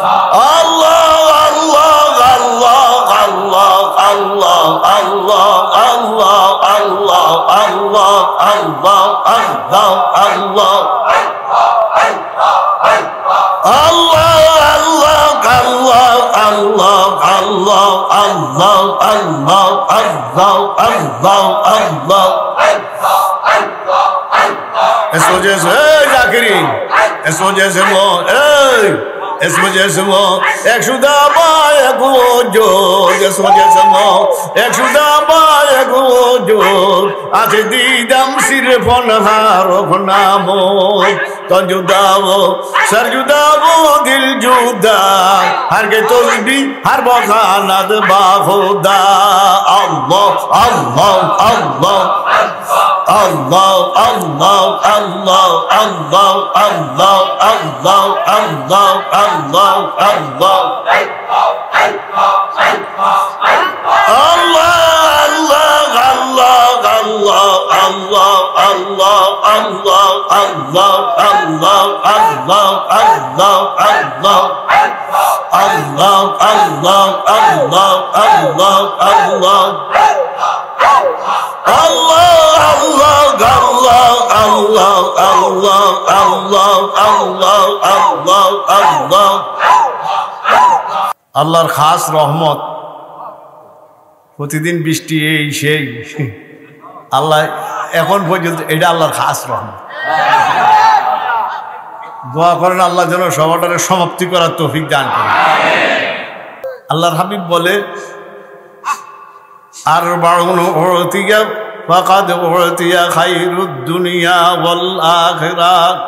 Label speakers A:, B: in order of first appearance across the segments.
A: আল্লাহ আল্লাহ আল্লাহ আল্লাহ আল্লাহ আল্লাহ আল্লাহ আল্লাহ আল্লাহ আল্লাহ আল্লাহ আল্লাহ इस वजह से जाकिरी इस वजह से वो इस वजह से वो एक शुदा बायक वो जो इस वजह से वो एक शुदा बायक वो जो आज दीदम सिर्फ नहारो नामो तो जुदा वो सर जुदा वो दिल जुदा हर के तो भी हर बखानत बाखुदा अल्लाह अल्लाह अल्लाह Allah, Allah, Allah, Allah, Allah, Allah, Allah, Allah, Allah. আল্লাহর খাস রহমত প্রতিদিন বৃষ্টি এই সেই আল্লাহ এখন পর্যন্ত এটা আল্লাহর খাস রহমত দোয়া করেন আল্লাহ যেন সবাটারে সমাপ্তি করার তৌফিক দান করেন আল্লাহর হাবিব বলে আর বাউন ওরতিয়া ফাকাদ ওরতিয়া খায়রুদ দুনিয়া ওয়াল আখিরাত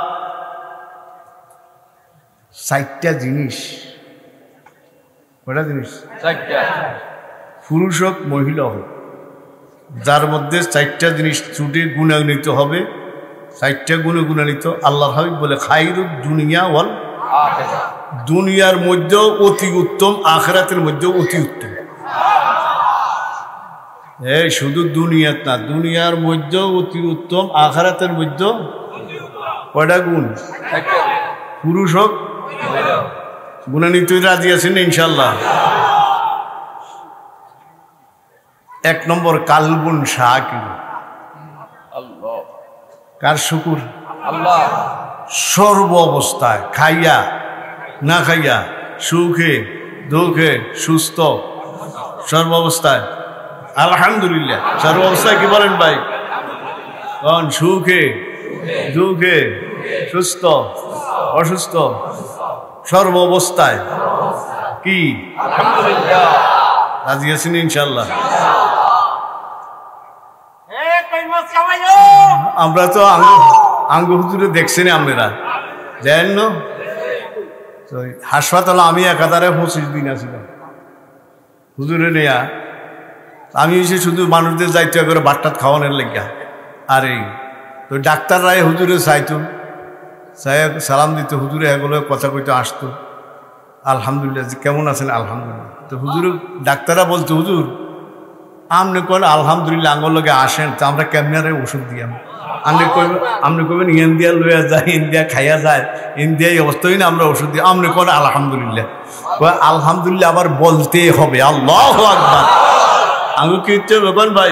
A: সাতটা জিনিস কয়টা জিনিস চারটা পুরুষ হোক মহিলা হোক যার মধ্যে চারটা জিনিস ছুটে গুণান্বিত হবে চারটা গুণে গুণান্বিত আল্লাহর হাবিব বলে খায়রুদ দুনিয়া ওয়াল আখিরাত দুনিয়ার মধ্যেও অতি উত্তম আখিরাতের মধ্যেও অতি উত্তম এই শুধু দুনিয়াত না দুনিয়ার মধ্যেও অতি উত্তম আখিরাতের মধ্যেও কয়টা গুণ পুরুষ হোক গুণান্বিত রাজি আছেন ইনশাল্লাহ এক নম্বর কালবুন শাকির আল্লাহ কার শুকুর আল্লাহ সর্ব অবস্থায় খাইয়া না খাইয়া সুখে দুঃখে সুস্থ সর্ব অবস্থায় আলহামদুলিল্লাহ সর্ব অবস্থায় কি বলেন ভাই কোন সুখে দুঃখে সুস্থ অসুস্থ সর্ব অবস্থায় কি আলহামদুলিল্লাহ রাজি আছেন ইনশাআল্লাহ আমরা তো আঙ্গ হুজুরে দেখছেন আমরা জানেন না হাসপাতালে আমি একাধারে 25 দিন আছিলাম হুজুরে নেয়া আমি এসে শুধু মানুষদের যাইতে করে ভাতটাত খাওয়ানোর লেগা আর এই তো ডাক্তাররাই হুজুরে চাইতো সাহেব সালাম দিত হুজুরে এগুলো কথা কইতে আসতো আলহামদুলিল্লাহ কেমন আছেন আলহামদুলিল্লাহ তো হুজুর ডাক্তাররা বলতো হুজুর আপনি কোন আলহামদুলিল্লাহ আঙ্গুল লগে আসেন তো আমরা কেমনারে ওষুধ দিয়াম আপনি কবেন ইন্ডিয়া লইয়া যায় ইন্ডিয়া খাইয়া যায় ইন্ডিয়া এই অবস্থায় না আমরা ওষুধ দিই আপনি কোন আলহামদুলিল্লাহ আলহামদুলিল্লাহ আবার বলতে হবে আল্লাহু আকবার আঙ্গু কি ইচ্ছে বেকন ভাই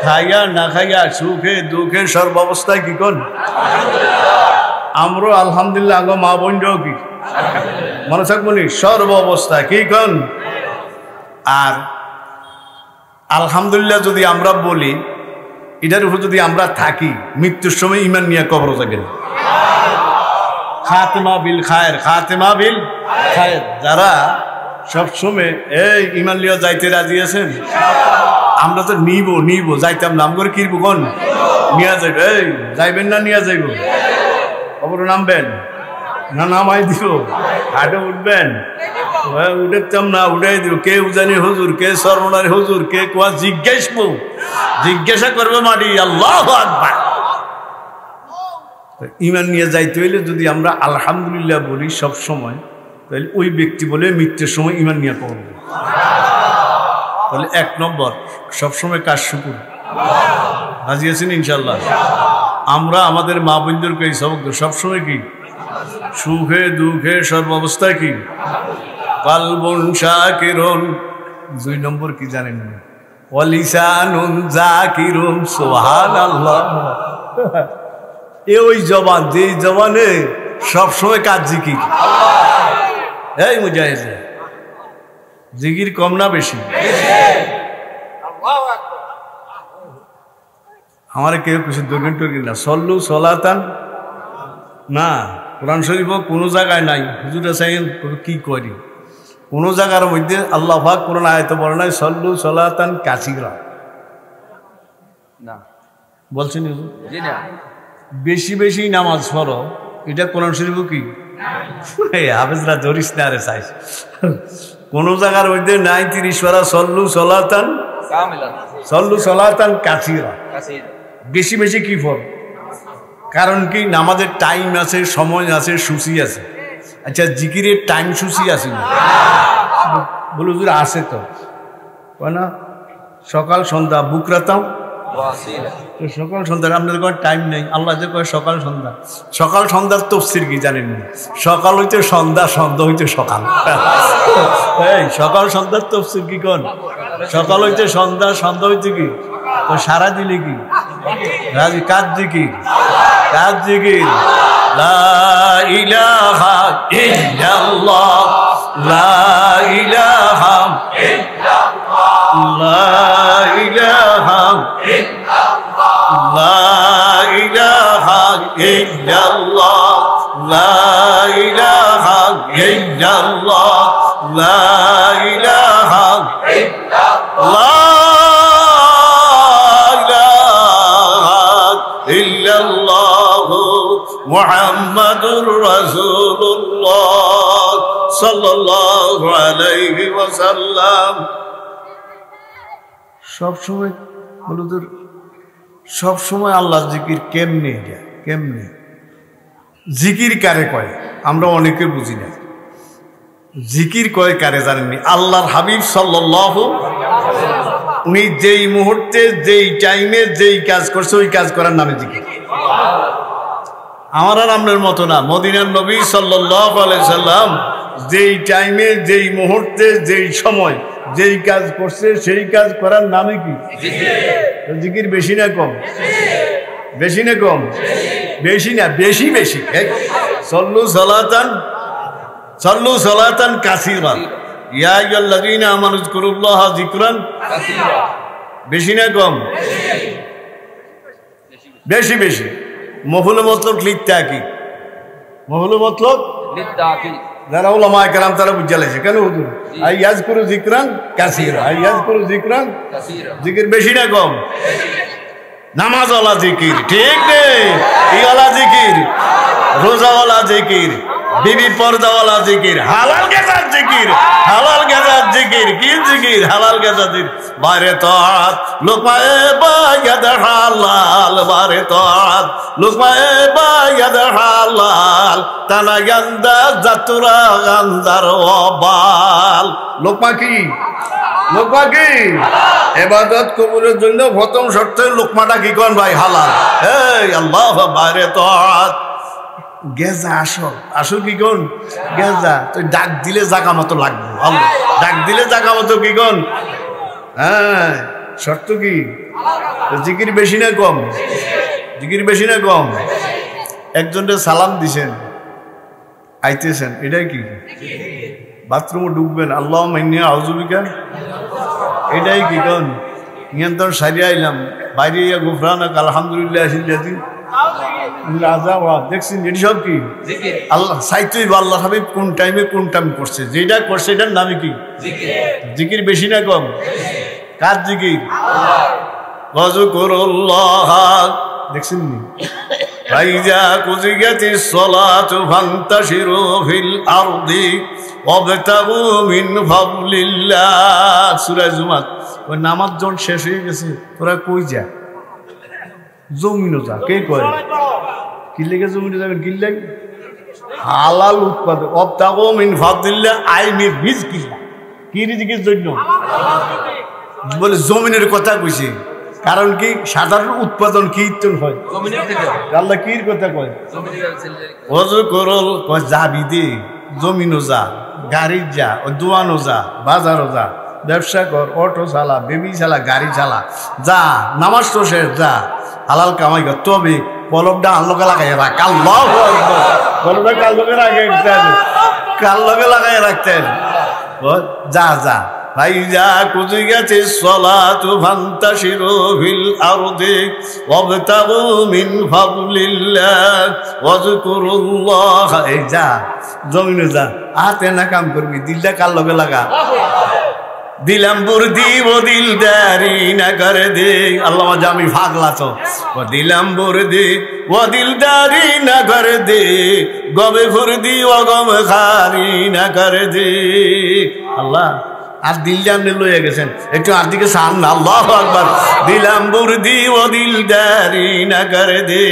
A: খাইয়া না খাইয়া সুখে দুঃখে সর্বাবস্থায় কি কোন আমরাও আলহামদুলিল্লাহ আঙ্গ মা বোনরাও কি মনে থাকবো নি সর্ব অবস্থায় কি কোন আর আলহামদুলিল্লাহ যদি আমরা বলি এটার উপর যদি আমরা থাকি মৃত্যুর সময় ঈমান নিয়ে কবর যাবেন খাতেমা বিল খায়ের খাতেমা বিল খায়ের যারা সবসময় এই ঈমান লিয়া যাইতে রাজি আছেন আমরা তো নিব যাইতাম নাম করে কিরব কোন নিয়ে যাইব এই যাইবেন না নিয়ে যাইব কবর নামবেন না নামাই দিব হাটে উঠবেন উঠেতাম না উঠাই দিব কে উজানি হুজুর কে সর্বনারী হুজুর কে কোয়া জিজ্ঞাসা করবে মাটি আল্লাহু আকবার ঈমান নিয়ে যাইতে হইলে যদি আমরা আলহামদুলিল্লাহ বলি সব সময় তাহলে ওই ব্যক্তি বলে মৃত্যুর সময় ঈমান নিয়ে করব তাহলে এক নম্বর সবসময় কাজ শুকুর রাজি আছেন ইনশাল্লাহ আমরা আমাদের মা বোনদেরকে এই সবক সবসময় কি সুখে দুঃখে সর্বাবস্থায় কি কালবুন শাকিরুন। 2 নম্বর কি জানেন? ওয়ালিসানুন যাকিরুন। সুবহানাল্লাহ। ওই জবান, যে জবানে সবসময় কাজ জিকির। এই মুজাহিদ, জিকির কম না বেশি? আমার কেউ কিছু দরকার টরকার না। সল্লু সলাতান না, কোরআন শরীফ কোনো জায়গায় নাই। হুজুরে চাইন কি করি, কোনো জায়গার মধ্যে আল্লাহ পাক কোরআন আয়াতে বলে নাই সল্লু সলাতান কাসিরা। বলছেন বেশি বেশি নামাজ পড়ো, এটা কোরআন শরীফ কি? হাফেজরা ধরিস না রে চাইস, কোন জায়গার মধ্যে নাই 30 পারা সল্লু সলাতান, সল্লু সলাতান কাসিরা। বেশি বেশি কি পড়? কারণ কি, নামাজের টাইম আছে, সময় আছে, সূচি আছে। আচ্ছা, জিকিরের টাইম সূচি আছে না? বলে হুজুর আছে তো, না সকাল সন্ধ্যা বুকরাতাম, সকাল সন্ধ্যা আপনাদের কোনো টাইম নেই। আল্লাহ যে কয় সকাল সন্ধ্যা, সকাল সন্ধ্যার তফসির কি জানেন? সকাল হইতে সন্ধ্যা, সন্ধ্যা হইতে সকাল। এই সকাল সন্ধ্যার তফসির কি কোন? সকাল হইতে সন্ধ্যা, সন্ধ্যা হইতে কি সারা দিলে কি রাজি কাজ জিকির, কাজ জিকির। লা ইলাহা ইল্লাল্লাহ, লা ইলাহা ইল্লাল্লাহ, লা ইলাহা ইল্লাল্লাহ, লা ইলাহা ইল্লাল্লাহ, লা ইলাহা ইল্লাল্লাহ, লা ইলাহা ইল্লাল্লাহ, মুহাম্মাদুর রাসূলুল্লাহ সাল্লাল্লাহু আলাইহি ওয়াসাল্লাম। সবসময় বলুন, সবসময় আল্লাহ জিকির কেমনে? কেমনে জিকির কারে কয়? আমরা অনেকে বুঝি না। জিকির কয় কারে জানেননি? আল্লাহর হাবিব সাল্লাল্লাহু, উনি যেই মুহূর্তে, যেই টাইমে, যেই কাজ করছে, ওই কাজ করার নামে জিকির। আমার আর আপনার মতো না। মদিনার নবী সাল্লাল্লাহু আলাইহি সাল্লাম যেই টাইমে, যেই মুহূর্তে, যেই সময়, যেই কাজ করছে, সেই কাজ করার নামে কি জিকির। বেশি না কম? বেশি না কম? বেশি না, বেশি বেশি। সল্লু সালাতান, সল্লু সালাতান কাসীরা, ইয়া আইয়ুহাল্লাযীনা আমানু যকুরুল্লাহা যিকরান কাসীরা। বেশি না কম? বেশি বেশি। মফুল মতলব লিখতে কি? মফুল মতলব যারা উলামায়ে কেরাম তারা বুঝা লাইছে। কেন হুজুর? আইয়াজকুরু যিকরান কাসীরা, আইয়াজকুরু যিকরান কাসীরা। জিকির বেশি না কম? নামাজওয়ালা জিকির, ঠিক নেই? ইওয়ালা জিকির, রোজাওয়ালা জিকির, বিবি পর্দাওয়ালা জিকির, হালাল গেজার জিকির, হালাল গেজার জিকির। কি জিকির? হালাল গেজার জিকির। বারে তাআত লুকমায়ে বায়াদ হালাল, বারে তাআত লুকমায়ে বায়াদ হালাল, তানা গান্দা জাতুরা গান্দার ওবাল। লোকমা কি? লোকমা কি? ইবাদত কবুলের জন্য প্রথম শর্ত লোকমাটা কি কোন ভাই? হালাল। এই আল্লাহ বারে তাআত গেজা আসল, আসল কি কোন? গেজা। তো ডাক দিলে জাগা মতো লাগবে। আল্লাহ ডাক দিলে জাগা মতো কি কোন? হ্যাঁ, শর্ত কি? জিকির বেশি না কম? জিকির বেশি না কম? একজনকে সালাম দিছেন, আইতেছেন, এটাই কি? বাথরুমে ঢুকবেন, আল্লাহুম্মা ইন্নী আউযু বিকা, এটাই কি কোন? নিয়ন্ত্রণ সারিয়ে আইলাম, বাইরে ইয়া গুফরানাকা আলহামদুলিল্লাহিল্লাযী দেখছেন, এটি সব কি? আল্লাহ সাইতুই আল্লাহ হাবিব কোন টাইমে কোন টাইম করছে, যেটা করছে এটার নামে কি? জিকির বেশি না কম? কার জিকির? ওয়াজকুরুল্লাহ। দেখছেন নি? ফাইজা কুজিয়াতিস সালাতু ফান্তাশিরু ফিল আরদি ওয়াবতাগু মিন ফাদলিল্লাহ। সূরা জুমার। ওই নামাজ যখন শেষ হয়ে গেছে, তোরা কই যা? জমিনও যা। কে কয়? কি লেগে জমিনে যাবেন? কি লেগে? হালাল উৎপাদন। ওয়াবতাগু মিন ফাদলিল্লাহ, আইনি রিজকিল্লাহ। কি রিজকির জন্য? বলে জমিনের কথা কইছে। কারণ কি সাধারণ উৎপাদন কীর্তন হয় আল্লাহ কির কথা কয় অজু করল কয় যাবি দে জমিনও যা গাড়ির যা দোয়ানো যা বাজারও যা ব্যবসা কর অটো চালা বেবি চালা গাড়ি চালা যা নামাজ তো শেষ যা হালাল কামাই কর তবে পলবটা আল্লোকে লাগাই রাখ পলবটা কাল লোকে কাল লোকে লাগাই রাখতেন যা যা ফাইজা কুজিয়াতি সলাতু ফান্তাশিরু ফিল আরদি ওয়াবতাগু মিন ফাদলিল্লাহ ওয়াজকুরুল্লাহ এই যা জমিনে যা হাতে না কাম করবি দিলটা কাল লগে লাগা দিলাম বুরদি ও দিলদারি না করে দে আল্লামা জামি পাগলা তো ও দিলাম বুরদি ও দিলদারি না করে দে গবে ফুরদি ও গম খারি না করে দে আল্লাহ আর দিল জানলে লয়ে গেছেন একটু আর দিকে সান না আল্লাহু আকবার দিলাম বুরদি ও দিলদারি না করে দে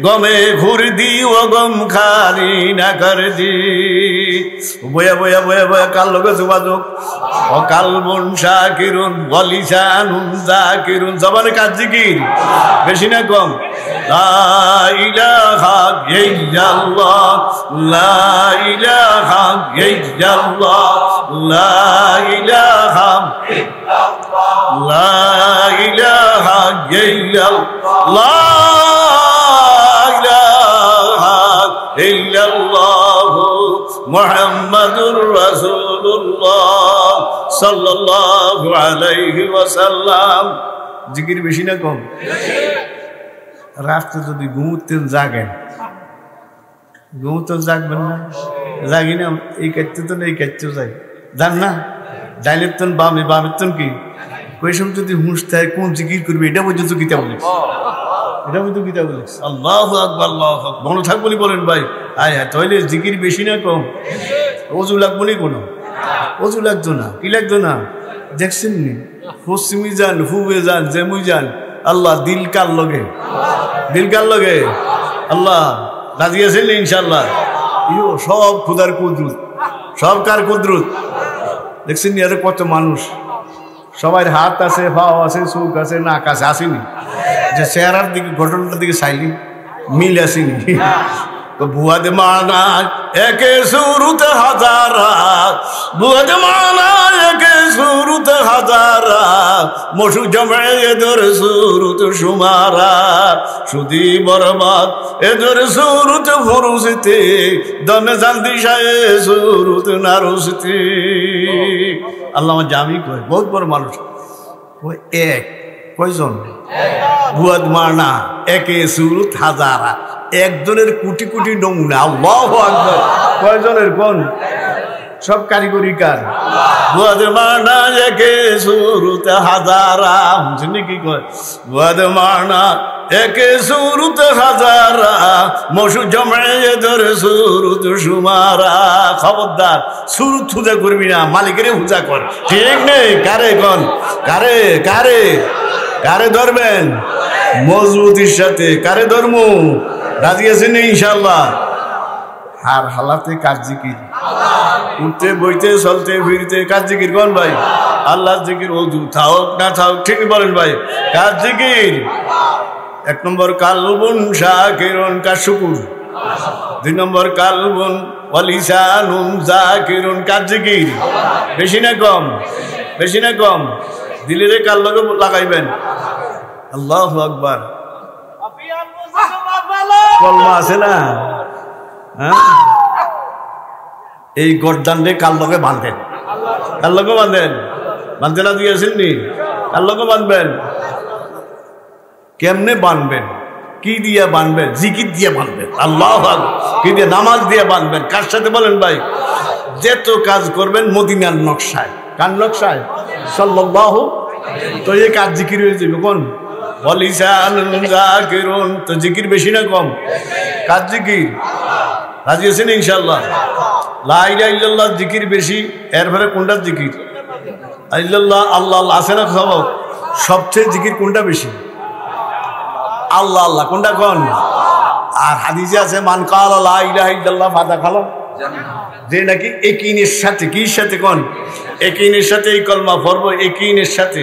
A: গমে ফুরদি ও গম খারি না করে দে বয়া বয়া বয়া বয়া কাল লোকে যোগাযোগ অকাল বন শাকিরুন ওয়ালিসানুন যাকিরুন জবানে কাজ জিকির বেশি না কম লা ইলাহা ইল্লাল্লাহ লা ইলাহা ইল্লাল্লাহ লা ইলাহা ইল্লাল্লাহ লা ইলাহা ইল্লাল্লাহ লা ইলাহা ইল্লাল্লাহ মুহাম্মাদুর রাসূলুল্লাহ সাল্লাল্লাহু আলাইহি ওয়াসাল্লাম জিকির বেশি না কম রাতে যদি ঘুমুতেন জাগেন ঘুমুতে জাগবেন না জাগি না এই কাটতে তো এই কাটতেও যাই জান না ডাইলের তন বামে বামের তন কি ওই সময় যদি হুঁশ থাকে কোন জিকির করবে এটা পর্যন্ত গীতা বলিস এটা পর্যন্ত গীতা বলিস আল্লাহু আকবার আল্লাহু আকবার মনে থাক বলি বলেন ভাই আয় হ্যাঁ তাহলে জিকির বেশি না কম অজু লাগবো নি কোনো অজু লাগতো না কি লাগতো না দেখছেন নি পশ্চিমি যান হুবে যান জেমুই যান আল্লাহ দিল কার লগে আল্লাহ রাজি আছেন নি ইনশাল্লাহ ইও সব খুদার কুদরত সব কার কুদরত দেখছেন নি আরে কত মানুষ সবাই হাত আছে পাও আছে চোখ আছে নাক আছে আসেনি যে চেহারার দিকে ঘটনাটার দিকে চাইলি মিল আসেনি বুয়াদ মানা একে সুরত হাজারা বুয়াদ মানা একে সুরত হাজারা মশু জমে এদর সুরত সুমারা সুদি বরবাদ এদর সুরত ফুরুসতে দমে জানতি শায়ে সুরত নারুসতে আল্লামা জামি কয় বহুত বড় মানুষ ওই এক কয়জন বুয়াদ মানা একে সুরত হাজারা একজনের কোটি কোটি নমুনা আল্লাহু আকবার কয়জনের কোন সব কারিগরি কার বুয়াদ মানা একে সুরত হাজারা শুনি কি কয় বুয়াদ মানা একে সুরত হাজারা মশু জমে ধরে সুরত সুমারা খবরদার সুরত হুজা করবি না মালিকের হুজা কর ঠিক নেই কারে কোন কারে কারে কারে ধরবেন মজবুতির সাথে কারে ধর্ম রাজি আছেন ইনশাআল্লাহ আর হালাতে কাজ জিকির উঠতে বইতে চলতে ফিরতে কাজ জিকির কোন ভাই আল্লাহর জিকির ওযু থাক না থাক ঠিক বলেন ভাই কাজ জিকির এক নম্বর কালবুন শাকিরুন কা শুকুর দুই নম্বর কালবুন ওয়ালিসানুন যাকিরুন কাজ জিকির বেশি না কম বেশি না কম দিলের কাল লাগাইবেন আল্লাহু আকবার কলমা আছে না এই গর্দানরে কাল লগে বাঁধেন কাল লগে বাঁধেন বাঁধতে না দিয়েছেন নি কাল লগে বাঁধবেন কেমনে বাঁধবেন কি দিয়ে বাঁধবেন জিকির দিয়ে বাঁধবেন আল্লাহু আকবার কি দিয়ে নামাজ দিয়ে বাঁধবেন কার সাথে বলেন ভাই যেত কাজ করবেন মদিনার নকশায় কার নকশায় সাল্লাল্লাহু তো এই কাজ জিকির হয়ে যাবে কোন ওয়ালিসানুন যাকিরুন তো জিকির বেশি না কম কাজ জিকির রাজি আছেন ইনশাআল্লাহ লা ইলাহা ইল্লাল্লাহ জিকির বেশি এরপরে কোনটা জিকির ইল্লাল্লাহ আল্লাহ আছে না সব সবচেয়ে জিকির কোনটা বেশি আল্লাহ আল্লাহ কোনটা কোন আর হাদিসে আছে মান ক্বালা লা ইলাহা ইল্লাল্লাহ ফাদাখালা যে নাকি একিনের সাথে কি সাথে কোন একিনের সাথে এই কলমা পড়ব একিনের সাথে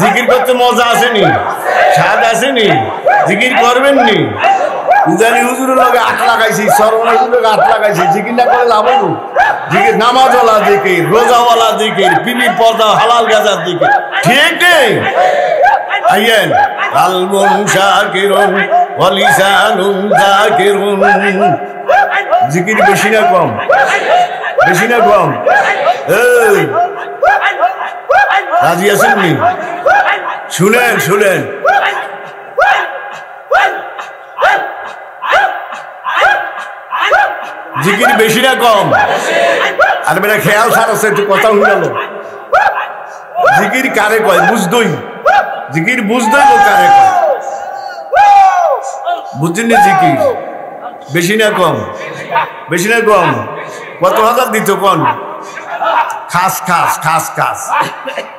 A: জিকির করতে মজা আসেনি, স্বাদ আসেনি, জিকির করবেন নি। জানি হুজুরের লগে আট লাগাইছি, সর্বনাশের লগে আট লাগাইছি, জিকির না করে লাভ হইব? জিকির নামাজওয়ালা জিকির, রোজাওয়ালা জিকির, বিবি পর্দা হালাল গাজার জিকির, ঠিক নেই? আইয়েন কালবুন শাকিরুন ওয়া লিসানুন যাকিরুন। জিকির বেশি না কম? বেশি না কম? এই রাজি আছেন নি? শুনেন শুনেন, জিকির বেশি না কম? আর বেটা খেয়াল ছাড়ছে, একটু কথা হয়ে গেল। জিকির কারে কয় বুঝদই? জিকির বুঝদই ও কারে কয়? বুঝছেন না? জিকির বেশি না কম? বেশি না কম? কত হাজার দিত কোন? খাস খাস খাস খাস,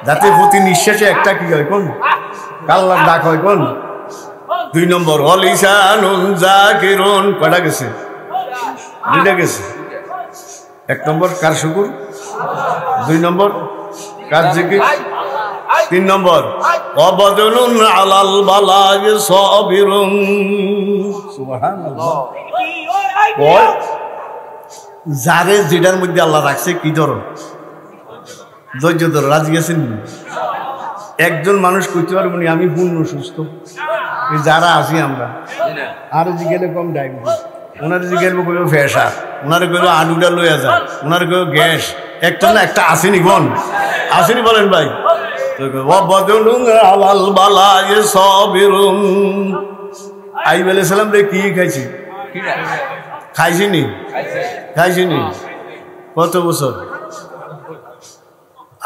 A: যাতে প্রতি নিঃশ্বাসে একটা কি হয় কোন? আল্লাহর ডাক হয় কোন? 2 নম্বর অলিসানুন যাকিরুন। কয়টা গেছে? 2টা গেছে। 1 নম্বর কার শুকুর, 2 নম্বর কার জিকির, 3 নম্বর অবদলুন আলাল বালাগ সাবিরুন। সুবহানাল্লাহ। ওই যারে যেটার মধ্যে আল্লাহ রাখছে কি ধরো? ধৈর্য ধরো। রাজি আছেন? একজন মানুষ কইতে পারবো না আমি পূর্ণ সুস্থ। যারা আছি আমরা, আরো জিজ্ঞেলে কম ডায়াবেটিস, ওনার জিজ্ঞেলবো কইব ফেসা, ওনারে কইব আলুটা লইয়া যা, ওনারে কইব গ্যাস। একটা না একটা আসেনি কোন? আসেনি বলেন ভাই? আইব আলাইহিস সালাম রে কি খাইছি? খাইছিনি? খাইছিনি? কত বছর?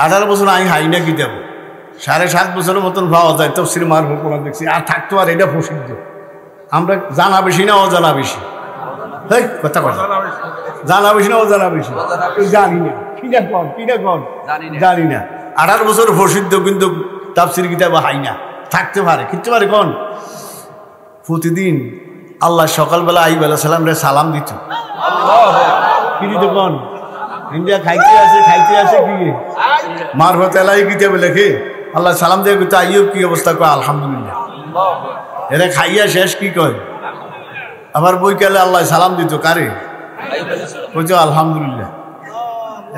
A: 18 বছর। আমি হাই না কি দেব? 7.5 বছরের মতন পাওয়া যায় তফসির মারফত কোরআন দেখছি। আর থাকতো আর এটা প্রসিদ্ধ। আমরা জানা বেশি না অজানা বেশি? কথা কথা, জানা বেশি না অজানা বেশি? জানি না। কিনা কন? কিনা কন? জানি না। 18 বছর প্রসিদ্ধ, কিন্তু তাফসির কিতাব হাই না। থাকতে পারে, কিনতে পারে কোন? প্রতিদিন আল্লাহ সকালবেলা আইব আলাইহিস সালাম রে সালাম দিত। কি দিত কোন? ইন্ডিয়া খাইতে আছে কি মারফত এলাই কিতাবে লেখে আল্লাহ সালাম দিয়ে কইতো আইয়ুব কি অবস্থা? কয় আলহামদুলিল্লাহ। এরা খাইয়া শেষ কি কয়? আবার বইকালে আল্লাহ সালাম দিত কারে? কইতো আলহামদুলিল্লাহ।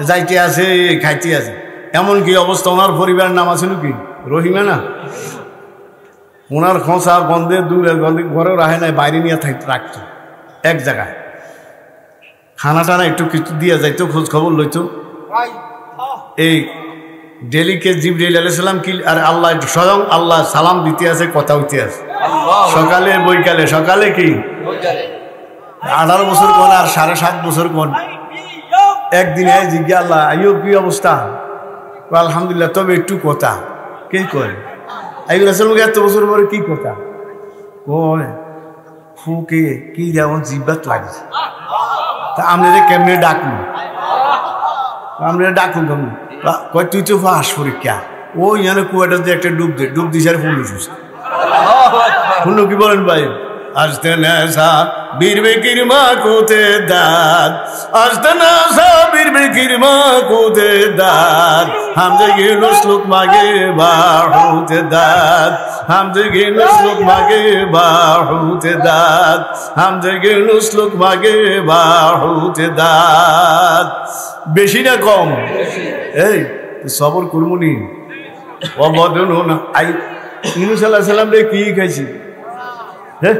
A: যাইতে আছে, খাইতে আছে। এমন কি অবস্থা? ওনার পরিবারের নাম আছে নাকি? রহিমা না? ওনার খোঁচা গন্ধে দূরের গন্ধে ঘরেও রাখে নাই, বাইরে নিয়ে রাখতো এক জায়গায়। খানা টানা একটু কিছু দিয়ে যাইতো, খোঁজ খবর লইতো। এই ডেলিকে জিবরাইল আলাইহিস সালাম কি আর আল্লাহ স্বয়ং আল্লাহ সালাম দিতে আছে, কথা হইতে আছে সকালে বৈকালে। সকালে কি 18 বছর কোন আর 7.5 বছর কোন? একদিনে জিজ্ঞা আল্লাহ আইয়ুব কি অবস্থা? আলহামদুলিল্লাহ। তবে একটু কথা কে করে? আইয়ুব আলাইহিস সালাম এত বছর পরে কি কথা কয়? ফুকে কি যেমন জিব্বাত লাগছে। তা আমরা কেমনে ডাকবো? আমরা ডাকুন কেমন? কয় তুই তো ফাঁস পরীক্ষা ওই যেন কুয়াটা দিয়ে একটা ডুব দে, ডুব দিছে আর ফুল সুস্থ। ফুল কি বলেন ভাই? আসতে নেশা বীর বেকির মা কোতে দাঁত, আসতে নেশা বীর বেকির মা কোতে দাঁত, হাম জেগে নসলুক মাগে বাহুতে দাঁত, হাম জেগে নসলুক মাগে বাহুতে দাঁত, হাম জেগে নসলুক মাগে বাহুতে দাঁত। বেশি না কম? এই সবর কুরমুনি অবদন না। আই ইউনূস আলাইহিস সালাম রে কি খাইছি? হ্যাঁ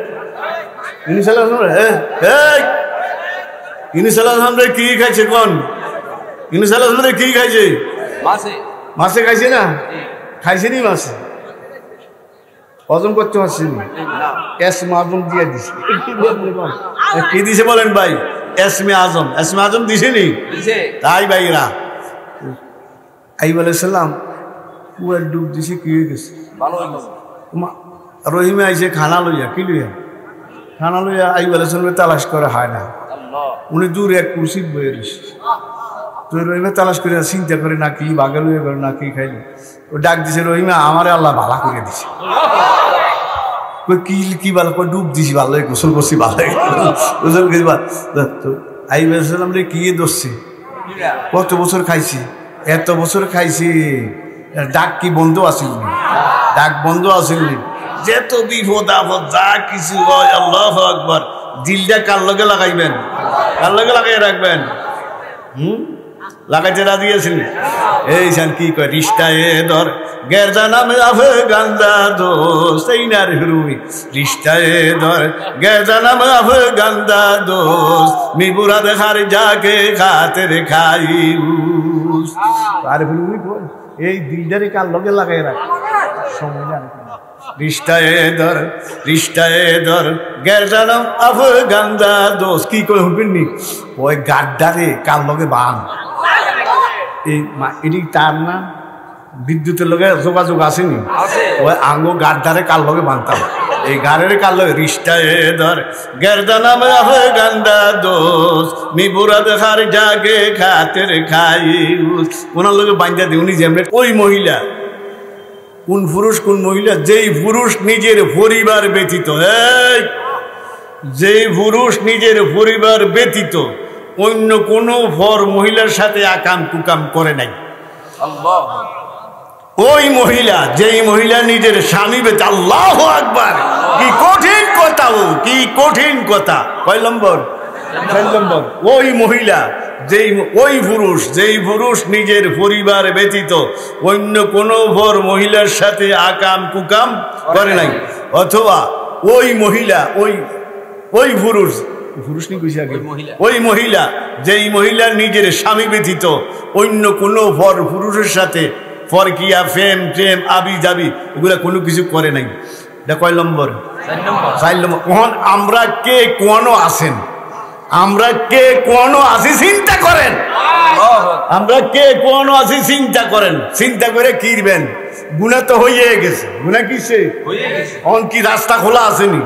A: ইউনূস আলাইহিস সালাম ইউনূস আলাইহিস সালাম রে কি খাইছে কোন? ইউনূস আলাইহিস সালাম রে কি খাইছে? মাছে খাইছে না? খাইছে নি মাছে? হজম করতে পারছি না, এসমে আজম দিয়ে দিছে। কি দিছে বলেন ভাই? এসমে আজম। এসমে আজম দিছে নি? তাই ভাইরা আইয়ুব আলাইহিস সালাম কুয়ার ডুব দিছে, কি হয়ে গেছে? রহিমে আইসে খানা লইয়া, কি লইয়া? খানা লইয়া আইয়ুব আলাইহিস সালাম তালাশ করে হয় না। উনি দূরে এক কুর্সি বয়ে রয়েছে। তো রহিমে তালাশ করে চিন্তা করে না কি বাঘে লইয়া করে না কি খাইল। ও ডাক দিছে রহিমে আমারে আল্লাহ ভালা করে দিছে। কি কি ভালো করে ডুব দিছি, ভালো গোসল করছি, ভালো গোসল করছি। আইয়ুব আলাইহিস সালাম রে কি দোষছে? কত বছর খাইছি? এত বছর খাইছি, ডাক কি বন্ধ আছিল? ডাক বন্ধ আসেননি যেত বিপদ আপদ যা কিছু হয় আল্লাহু আকবার দিলটা কার লগে লাগাইবেন কার লগে লাগাই রাখবেন লাগাইতে রাজি আছেন এই সান কি কয় রিস্তা এ ধর গেরদা নামে আফে গান্দা দোস্ত এই না রুমি রিস্তা এ ধর গেরদা নামে আফে গান্দা দোস্ত মিবুরা দেখার যাকে খাতে খাই আর রুমি কয় এই দিলটারে কার লগে লাগাই রাখ সময় না রিস্তা এ ধর গেরদা নাম আফে গান্দা দোস্ত কি কয় শুনবেন নি ওই গাড্ডারে কার লগে বান এটি তার না বিদ্যুতের লগে যোগাযোগ আসেনি ওই আঙ্গো গাড়ধারে কার লগে বানতাম এই গাড়ের কার লগে রিস্তা এ ধর গেরদা নামে হয়ে গান্দা দোষ মি বুড়া দেখার জাগে খাতের খাই ওনার লগে বান্ধা দিই উনি যেমন ওই মহিলা কোন পুরুষ কোন মহিলা যেই পুরুষ নিজের পরিবার ব্যতীত যেই পুরুষ নিজের পরিবার ব্যতীত অন্য কোনো পর মহিলার সাথে আকাম কুকাম করে নাই ওই মহিলা যেই মহিলা নিজের স্বামী বেঁচে আল্লাহু আকবার কি কঠিন কথা কি কঠিন কথা কয় নম্বর ওই মহিলা যেই পুরুষ নিজের পরিবার ব্যতীত অন্য কোনো পর মহিলার সাথে আকাম কুকাম করে নাই অথবা ওই মহিলা ওই পুরুষ ওই মহিলা যেই মহিলা নিজের স্বামী ব্যতীত অন্য কোনো পর পুরুষের সাথে ফরকিয়া প্রেম আবি যাবি এগুলা কোনো কিছু করে নাই এটা কয় নম্বর 4 নম্বর আমরা কে কোন আছেন আমরা কে কোন আছি চিন্তা করেন আমরা কে কোন আছি চিন্তা করেন চিন্তা করে কিরবেন গুনাহ তো হয়ে গেছে গুনাহ কিসে অন কি রাস্তা খোলা আসেনি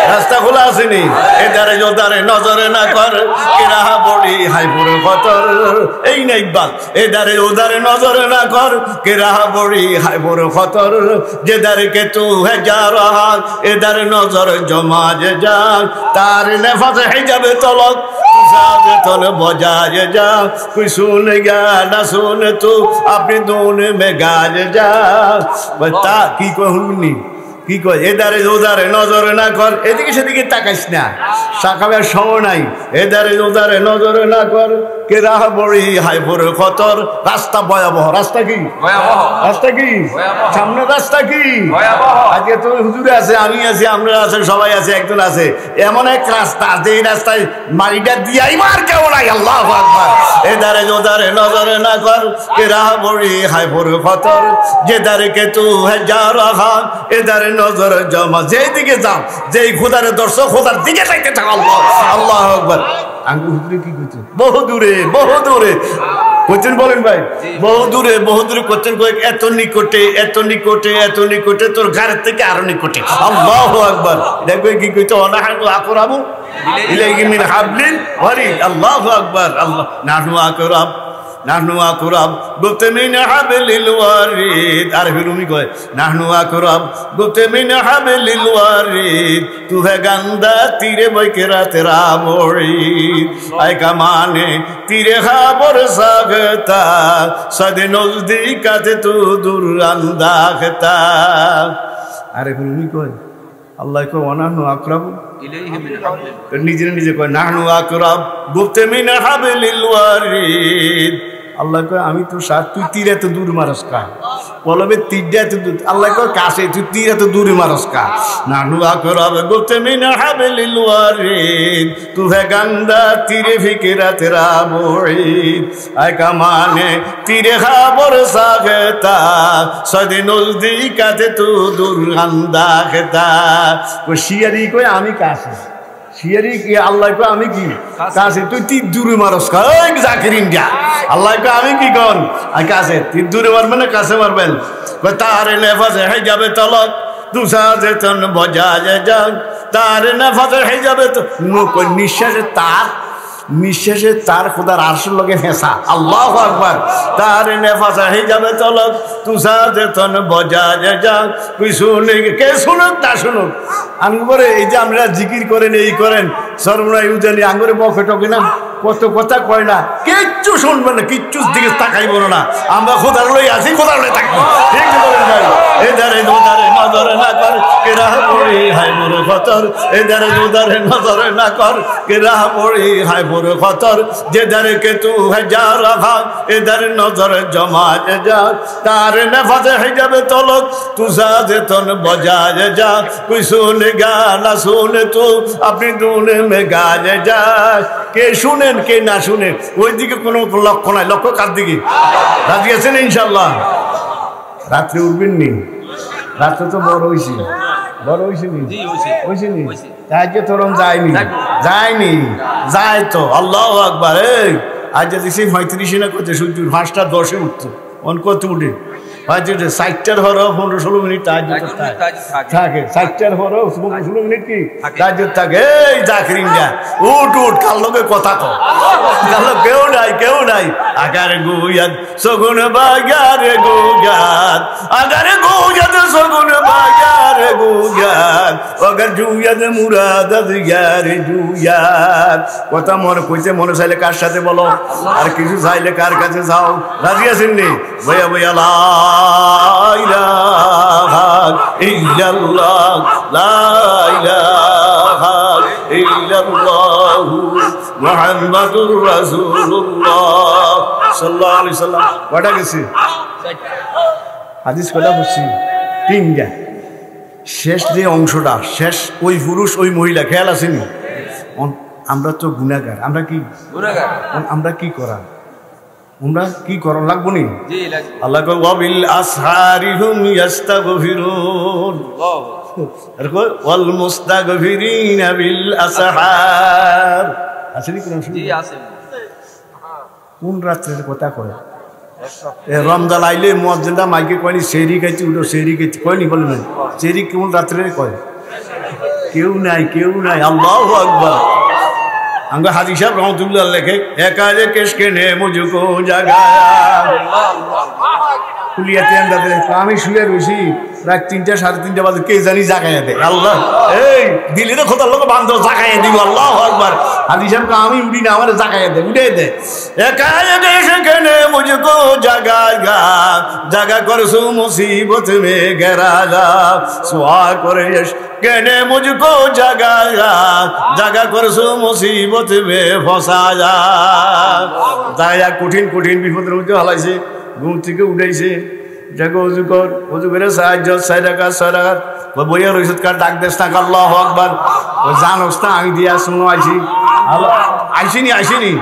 A: রাস্তা খোলা আসেনি এদারে জোদারে নজরে না কর কেরাহা বড়ি হাইপুরে কতর এই না ইকবাল এদারে ওদারে নজরে না কর কেরাহা বড়ি হাইপুরে কতর যেদারে কে তু হে যা রহা এদারে নজর জমা যে যা তার নেফাতে হে যাবে তলক সাথে তলে বজায় যা কোই শুনে গা না শুনে তু আপনি দোনে মে গাজ যা তা কি কয় শুনবি কি কয় এদারে ওদারে নজরে না কর এদিকে সেদিকে তাকাইস না সাকাবের সময় নাই এদারে ওদারে নজরে না কর কে রাহ বড়ি হাইপুরে খতর রাস্তা ভয়াবহ রাস্তা কি সামনে রাস্তা কি আজকে তো হুজুরে আছে আমি আছি আমরা আছে সবাই আছে একজন আছে এমন এক রাস্তা যে রাস্তায় মারিটা দিয়াই মার কেউ নাই আল্লাহু আকবার এদারে ওদারে নজরে না কর কে রাহ বড়ি হাইপুরে খতর যে দারে কে তু হে যা রাহা এদারে নজর জমা যেই দিকে যাও যেই খোদারে দর্শক খোদার দিকে যাইতে থাক আল্লাহু আকবার আঙ্গু হুজুরে কি কইছে বহু দূরে কোশ্চেন বলেন ভাই বহু দূরে কোশ্চেন কই এত নিকটে তোর ঘরের থেকে আরো নিকটে আল্লাহু আকবার দেখবে কি কইতো অনাহানু আকরাবু ইলাইহি মিন হাবলিল ওয়ারিদ আল্লাহু আকবার আল্লাহ নাহনু আকরাব গুপ্তে মিন হাবলিল ওয়ারিদ আর হিরুমি কয় নাহনু আকরাব গুপ্তে মিন হাবলিল ওয়ারিদ তু হে গান্দা তীরে বইকেরা তেরা মরিদ আই কামানে তীরে খাবর সাগতা সদে নজদিকাতে তু দূর আন্দাখতা আর হিরুমি কয় আল্লাহ কয় ওয়ানাহনু আকরাব ইলাইহি মিন হাবলিল নিজে কয় নাহনু আকরাব গুপ্তে মিন হাবলিল ওয়ারিদ আল্লাহ কয় আমি তো সাথ তুই তীর এত দূর মারস কা বলবে তীরটা এত দূর আল্লাহ কয় কাছে তুই তীর এত দূর মারস কা নানু আকরাব গুপ্তে মিন হাবলিল ওয়ারিদ তু হে গান্দা তীরে ফিকিরা তেরা মুঈদ আয় কামানে তীরে খাবর সাগতা সদে নজদিকাতে তু দূর আন্দাখতা কই শিয়ারি কয় আমি কাছে শিয়ারি কি আল্লাহ কয় আমি কি কাছে তুই তীর দূরে মারস কা ওই জাকির ইন্ডিয়া আল্লাহ কয় আমি কি কোন আর কাছে তীর দূরে মারবেন না কাছে মারবেন কয় তারে নেফাজে হে যাবে তলক দুসা যেতন বজায় যাক তারে নেফাজে হে যাবে তো কই নিঃশ্বাসে তার খোদার আরশের লগে ফেসা আল্লাহু আকবার তারে নেফাজে হে যাবে তলক তুসা যেতন বজায় যাক তুই শুনে কে শুনুক তা শুনুক আঙ্গুরে এই যে আমরা জিকির করেন এই করেন সর্বনাই উজানি আঙ্গুরে বকে টকে না কত কথা কয় না, কিচ্ছু শুনবে না, কিচ্ছু দিকে তাকাইব না। আমরা খোদার লই আছি, খোদার লই থাকবো। ঠিক বলেন ভাই। এধারে দোদারে নজরে না কর কেরা পড়ি হায় মোর খতর, এধারে দোদারে নজরে না কর কেরা পড়ি হায় মোর খতর, যেধারে কে তু है जा रहा इधर नजर जमा जा, तार नफाज हिजाब तलक तू साजे तन बजाए जा, कोई सुनेगा ना सुने तू अपनी दूने में गाए जा। কে শুনেন কে না শুনেন ওই দিকে কোনো লক্ষ্য নাই, লক্ষ্য কার দিকে? রাজি আছেন ইনশাল্লাহ? রাত্রে উঠবেন নি? রাত্রে তো বড় হয়েছি, বড় হয়েছি নি? হয়েছি নি? আজকে তরুণ যায়নি, যায়নি, যায় তো। আল্লাহ আকবার। এই আজ যদি সেই 35 না করতে সূর্য 5টা 10-এ উঠতো, অন কত উঠে? হয়তো 60টার হরো 15-16 মিনিট থাকে, 60টার হরো 15-16 মিনিট কি তাজ থাকে। এই জাকিরিন যা উঠ উঠ, কার লোকে কথা কো, কার লোক কেউ নাই, কেউ নাই। আগারে গুয়াদ সগুন বাগারে গুয়াদ, আগারে গুয়াদ সগুন বাগারে গুয়াদ, আগার জুয়াদ মুরাদ দিয়ারে জুয়াদ। কথা মনে কইতে মনে চাইলে কার সাথে বলো, আর কিছু চাইলে কার কাছে যাও। রাজি আছেন নি? বইয়া বইয়া লা ইলাহা ইল্লাল্লাহ, লা ইলাহা ইল্লাল্লাহ মুহাম্মাদুর রাসূলুল্লাহ সাল্লাল্লাহু আলাইহি সাল্লাম। কয়টা গেছে? হাদিস কয়টা বলছি? 3টা। শেষ যে অংশটা, শেষ ওই পুরুষ ওই মহিলা, খেয়াল আসেনি? আমরা তো গুনাহগার, আমরা কি গুনাহগার, আমরা কি করা, আমরা কি করা লাগবো নি? আল্লাহ কয় ওয়াবিল আসহারিহুম ইস্তাগফিরুন, আর কয় ওয়াল মুস্তাগফিরিনা বিল আসহার। আছে কি কোন? জি আছে। কোন রাত্রের কথা কয়? রমজান আইলে মুয়াজ্জিনটা মাইকে কয়নি সেহরি খাইছি, উঠো সেহরি খাইছি কয়নি? বলেন সেহরি কোন রাত্রে কয়? কেউ নাই, কেউ নাই। আল্লাহু আকবার। আমরা হাজি সাহেব রহমতুল্লাহ লেখে একা যে কেসকে নে মুঝকো জাগায়া, কুলিয়াতে আমি শুয়ে রয়েছি রাত 3টা 3:30 বাজে, কে জানি জাগাইয়া দেয়। আল্লাহ এই দিলি রে খোদার লোক বান্ধব জাগাইয়া দিব। আল্লাহু আকবার। হাজি সাহেব আমি উঠি না, আমার জাগাইয়া দেয়, উঠে দেয়। একা যে কেসকে নে মুঝকো জাগায়া, জাগা করছু মুসিবত মে গেরায়া, সুয়া করে কেনে মুঝকো জাগায়া, জাগা করছু মুসিবত মে ফসায়া। দায়া কঠিন কঠিন বিপদের মধ্যে হালাইছে, ঘুম থেকে উঠাইছে, যাকে অজু কর, অজু করে সাহায্য 6 রাকাত 6 রাকাত বইয়া রইছত কার ডাক দেশ না। আল্লাহু আকবার। জানোস না আমি দিয়া শুনো আইছি, আইসিনি আইসিনি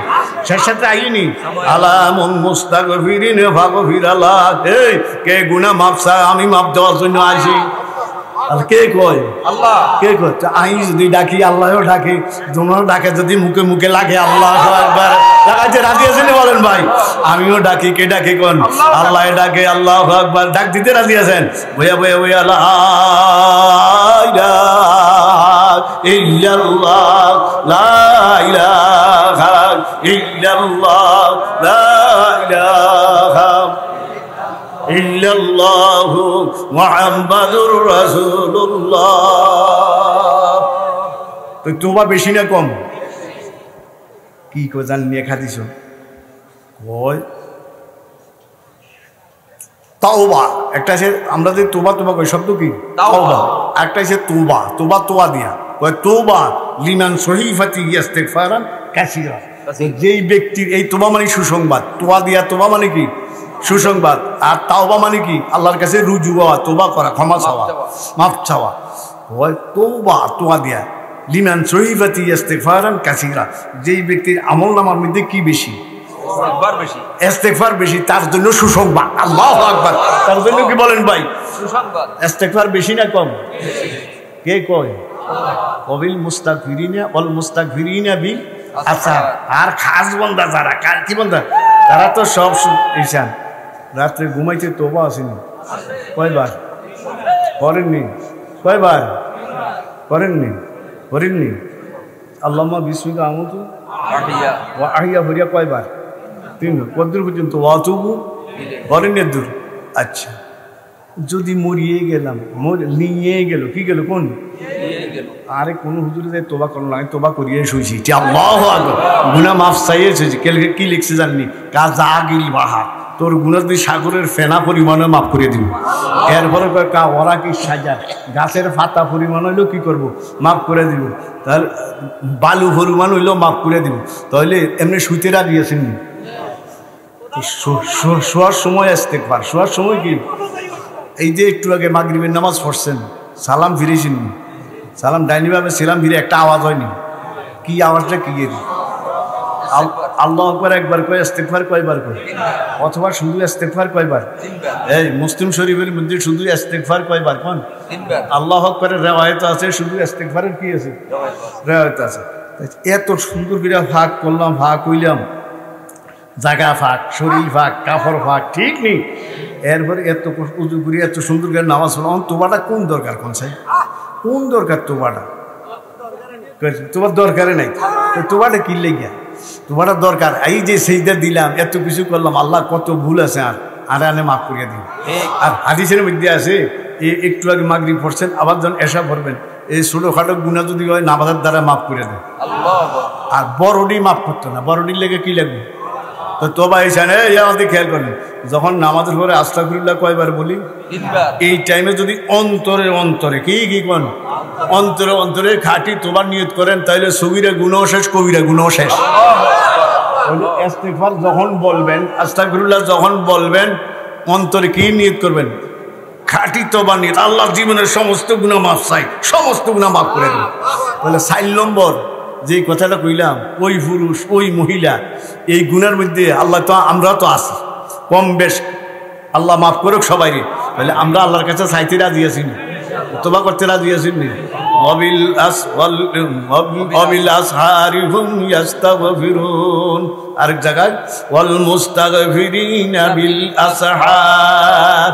A: শেষ সাথে আইনি। আলামুন মুস্তাগফিরিন ফাগফির আল্লাহ। এই কে গুনাহ মাফ চায়, আমি মাফ দেওয়ার জন্য আইছি। কে কয়? আল্লাহ। কে কয়? আমি যদি ডাকি আল্লাহও ডাকে, তোমার ডাকে যদি মুখে মুখে লাগে আল্লাহু আকবার। লাগাইতে রাজি আছেন বলেন ভাই? আমিও ডাকি, কে ডাকে কোন? আল্লাহ ডাকে, আল্লাহু আকবার। ডাক দিতে রাজি আছেন? বইয়া বইয়া বইয়া লা ইলাহা ইল্লাল্লাহ, লা ইলাহা ইল্লাল্লাহ, লা ইলাহা ইল্লাল্লাহু মুহাম্মাদুর রাসূলুল্লাহ। তো তোবা বেশি না কম? কি কো জান নিয়ে খাদিছ কয় তাওবা। একটা আছে আমরা যে তোবা তোবা কই, শব্দ কি? তাওবা। একটা আছে তোবা, তোবা তোয়া দিয়া কয় তোবা লিমান সহিফাতি ইস্তিগফারান কাসীরা। যেই ব্যক্তির এই তোবা মানে সুসংবাদ, তোয়া দিয়া তোবা মানে কি? সুসংবাদ। আর তাওবা মানে কি? আল্লাহর কাছে রুজু হওয়া, তোবা করা, ক্ষমা চাওয়া, মাফ চাওয়া। হয় তোবা তোয়া দিয়া লিমান সহিফাতি ইস্তিগফারান কাসীরা। যেই ব্যক্তির আমলনামার মধ্যে কি বেশি? ইস্তিগফার বেশি, তার জন্য সুসংবাদ। আল্লাহু আকবার। তার জন্য কি বলেন ভাই? সুসংবাদ। ইস্তিগফার বেশি না কম? কে কয়? ওয়াবিল মুস্তাগফিরিনা ওয়াল মুস্তাগফিরিনা বিল আসহার। আর খাস বান্দা যারা, কার কি বান্দা? তারা তো সব ঈশান রাত্রে ঘুমাইতে তোবা আসেনি। কয়বার করেননি? কয়বার করেননি? করেননি? আল্লাহুম্মা বিসমিকা আমুতু ওয়া আহইয়া ভরিয়া কয়বার? 3। কদ্দুর পর্যন্ত ওয়াতুবু করেননি দূর। আচ্ছা, যদি মরিয়ে গেলাম, নিয়ে গেল, কি গেল? কোন আরে কোন হুজুরে যাই তোবা করলো না, তোবা করিয়ে শুয়েছি, আল্লাহু আকবার, গুনাহ মাফ চাইয়ে শুয়েছি। কি লিখছে জাননি, কাজা গিল বাহা, তোর গুনাহ দিয়ে সাগরের ফেনা পরিমাণে মাফ করে দিব। এরপরে ওরা কি সাজার গাছের পাতা পরিমাণ হইলেও কি করব, মাফ করে দিব। তাহলে বালু পরিমাণ হইলেও মাফ করে দিব। তাহলে এমনি শুইতে রাখিয়েছেন শোয়ার সময় ইস্তেগফার, শোয়ার সময় কি, এই যে একটু আগে মাগরিবের নামাজ পড়ছেন, সালাম ফিরেছেন, সালাম ডাইনিভাবে ছিলাম ফিরে একটা আওয়াজ হয়নি, কি আওয়াজটা কি এর? আল্লাহু আকবার একবার কয়, ইস্তেগফার কয়বার কয়? অথবা শুধু ইস্তেগফার কয়বার? এই মুসলিম শরীফের মধ্যে শুধু ইস্তেগফার কয়বার কোন? আল্লাহু আকবারের রিওয়ায়াত আছে, শুধু ইস্তেগফারের কি আছে? রিওয়ায়াত আছে। এত সুন্দর করে ভাগ করলাম, ভাগ হইলাম, জায়গা ফাঁক, শরীর ফাঁক, কাপড় ফাঁক, ঠিক নেই। এরপরে এত উজু করি, এত সুন্দর করে নামাজ পড়লাম। তোবাটা কোন দরকার, কোন সাই কোন দরকার? তোবাটা তোমার দরকারে নাই, তোবাটা কি লেগিয়া? তোমার দরকার এই যে সেজদা দিলাম, এত কিছু করলাম, আল্লাহ কত ভুল আছে আর আনে মাফ করিয়া দিন। আর হাদিসের মধ্যে আছে, একটু আগে মাগরিব পড়ছেন, আবার যখন এশা পড়বেন, এই ছোটখাটো গুনাহ যদি হয় নামাজের দ্বারা মাফ করে দেন। আর বড়ডি মাফ করতো না, বড়ডির লেগে কি লাগবে? তো তোবা এইখানে আমাদের খেয়াল করেন, যখন নামাজের পরে আস্তাগফিরুল্লাহ কয়বার বলি, এই টাইমে যদি অন্তরে অন্তরে কি কি কোন অন্তরে অন্তরে খাঁটি তোবার নিয়ত করেন, তাহলে সগীরা গুনাহ শেষ, কবিরা গুনাহ শেষ। ইস্তেগফার যখন বলবেন, আস্তাগফিরুল্লাহ যখন বলবেন, অন্তরে কি নিয়ত করবেন? খাঁটি তোবা নিয়ত, আল্লাহর জীবনের সমস্ত গুনাহ মাফ চাই, সমস্ত গুনাহ মাফ করে দেন। তাহলে 4 নম্বর যে কথাটা কইলাম, ওই পুরুষ ওই মহিলা এই গুনার মধ্যে আল্লাহ তো, আমরা তো আছি কম বেশ, আল্লাহ মাফ করুক সবাই। তাহলে আমরা আল্লাহর কাছে চাইতে রাজি আছি না, তোবা করতে রাজি আছি না? আরেক জায়গায় ওয়াল মুস্তাগফিরিনা বিল আসহার,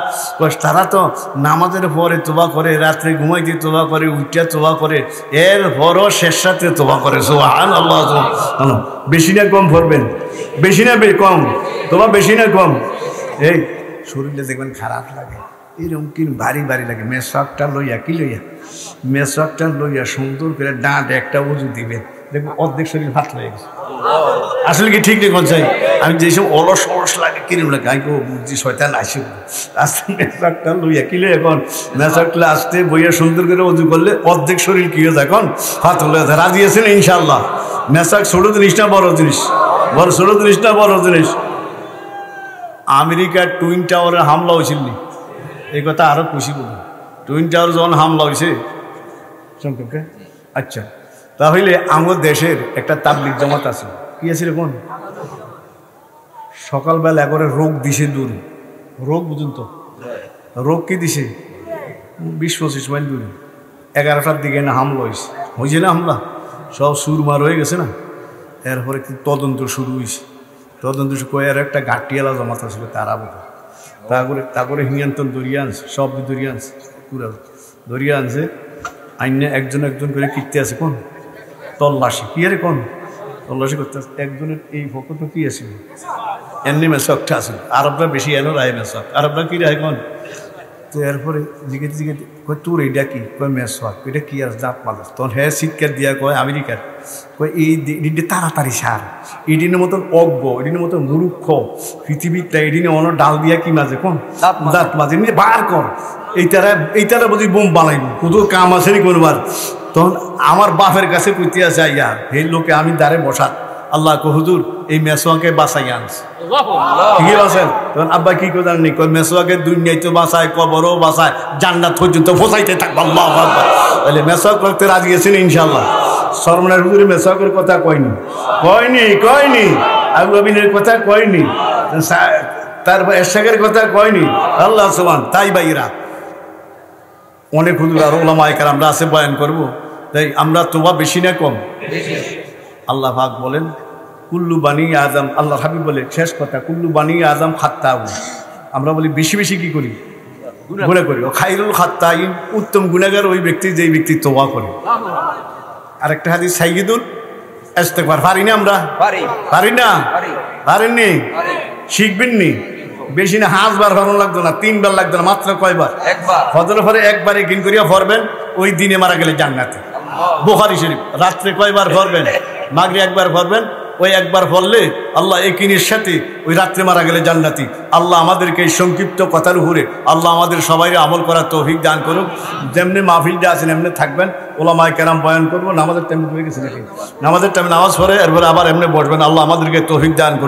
A: তারা তো নামাজের পরে তোবা করে, রাত্রে ঘুমাইতে তোবা করে, উঠিয়া তোবা করে, এরপরও শেষ রাতে তোবা করে। সুবহানাল্লাহ। বেশি না কম পড়বেন? বেশি না কম? তোবা বেশি না কম? এই শরীরে দেখবেন খারাপ লাগে, এরকম কি ভারী ভারী লাগে, মেসওয়াকটা লইয়া, কি লইয়া? মেসওয়াকটা লইয়া সুন্দর করে ডাঁট একটা উজু দিবেন, দেখবেন অর্ধেক শরীর ভাত হয়ে গেছে। আসলে কি ঠিক নেই কোন চাই? আমি যেসব অলস অলস লাগে, কিরম লাগে, আমি বুঝছি শয়তান আসি, আস্তে মেসওয়াকটা লইয়া কি লই, এখন মেসওয়াকটা আসতে বইয়া সুন্দর করে উজু করলে অর্ধেক শরীর কি হয়ে যায়, এখন হাত হলে রাজি আছেন ইনশাল্লাহ? মেসওয়াক ছোট জিনিস না বড় জিনিস? বড় ছোট জিনিস না বড় জিনিস? আমেরিকার টুইন টাওয়ারে হামলা হয়েছিল, এই কথা আরো খুশি বলুন। টুইন টাওয়ার যখন হামলা হয়েছে, আচ্ছা, তাহলে আমার দেশের একটা তাবলিগ জামাত আছে, কি আছে কোন? সকালবেলা একবারে রোগ দিছে, দূর রোগ বুঝুন তো, রোগ কি দিছে 20-25 মাইল দূরে, 11টার দিকে না হামলা হয়েছে না, হামলা সব সুরমার হয়ে গেছে না। এরপরে কি তদন্ত শুরু হয়েছে, তদন্ত কয়ার একটা ঘাটিয়ালা জমাত ছিল, তারা বোধ তারপরে হিয়ান্তন দরিয়া আনছে, সব দরিয়া আনছে, পুরা দরিয়া আনছে, আইনে একজন একজন করে কিনতে আছে, কোন তল্লাশি, কি আরে কোন তল্লাশি করতে আছে। একজনের এই ফটো কি আছে, এমনি মেসকটা আছে, আরবরা বেশি এনো রায় মেসক, আরবরা কি রায় কোন? তো এরপরে জিজ্ঞেস জিজ্ঞেস কয় তোর এইটা কি? কয় মেসওয়াক। এটা কি আর জাত মানুষ? তখন হ্যাঁ চিৎকার দিয়া কয় আমেরিকার, কয় এই তাড়াতাড়ি সার, এদিনের মতন অজ্ঞ, এদিনের মতন মূর্খ পৃথিবীটা, এদিনে অন্য ডাল দিয়া কি মাঝে কোন দাঁত মাঝে নিয়ে বার কর, এইটারা বুঝি বোম বানাইব, কোথাও কাম আছে নি কোনবার। তখন আমার বাপের কাছে কইতে আছে, আইয়া এই লোকে আমি দাঁড়ে বসাত, আল্লাহ কো হুজুর এই মেসোয়াকে বাঁচাই আনছে, ঠিকই বাঁচেন। তখন আব্বা কি করে জানি, মেসোয়াকে দুনিয়ায় তো বাঁচায়, কবরও বাঁচায়, জান্নাত পর্যন্ত ফসাইতে থাকবো, আল্লাহ আকবার। তাহলে মেসোয়াক করতে রাজি গেছেন ইনশাল্লাহ। সরমনার হুজুরে মেসোয়াকের কথা কয়নি, আবু আবিনের কথা কয়নি, তারপর এরশাকের কথা কয়নি, আল্লাহ সুবহান। তাই ভাইরা অনেক হুজুর আর ওলামায়ে কেরামরা আছে, বয়ান করবো, তাই আমরা তোবা বেশি না কম? আল্লাহ পাক বলেন কুল্লু বানি আজম, আল্লাহ হাবিব বলে শেষ কথা, কুল্লু বানি আজম খাত্তাউ। আমরা বলি বেশি বেশি কি করি, গুনাহ করি। খাইরুল খাত্তাইন, উত্তম গুনাহগার ওই ব্যক্তি যেই ব্যক্তি তোবা করে। আরেকটা হাদিস সাইয়্যিদুল ইস্তিগফার, পারি না আমরা? পারি না? পারেননি? শিখবেন নি? বেশি না, 5 বার পড়ানো লাগতো না, 3 বার লাগতো না, মাত্র কয়বার? একবার। ফজরের পরে একবারে গিন করিয়া পড়বেন, ওই দিনে মারা গেলে জান্নাতে। বুখারী শরীফ। রাত্রে কয়বার পড়বেন? মাগরিব একবার পড়বেন। ওই একবার পড়লে আল্লাহ একিনের সাথে ওই রাত্রে মারা গেলে জান্নাতি। আল্লাহ আমাদেরকে এই সংক্ষিপ্ত কথার উপরে আল্লাহ আমাদের সবাই আমল করার তৌফিক দান করুক। যেমনি মাহফিলটা আছেন এমনি থাকবেন, ওলামায়ে কেরাম বয়ান করবো, নামাজের টাইমে হয়ে গেছে নাকি, নামাজের টাইমে নামাজ পড়ে এরপরে আবার এমনি বসবেন। আল্লাহ আমাদেরকে তৌফিক দান করুক।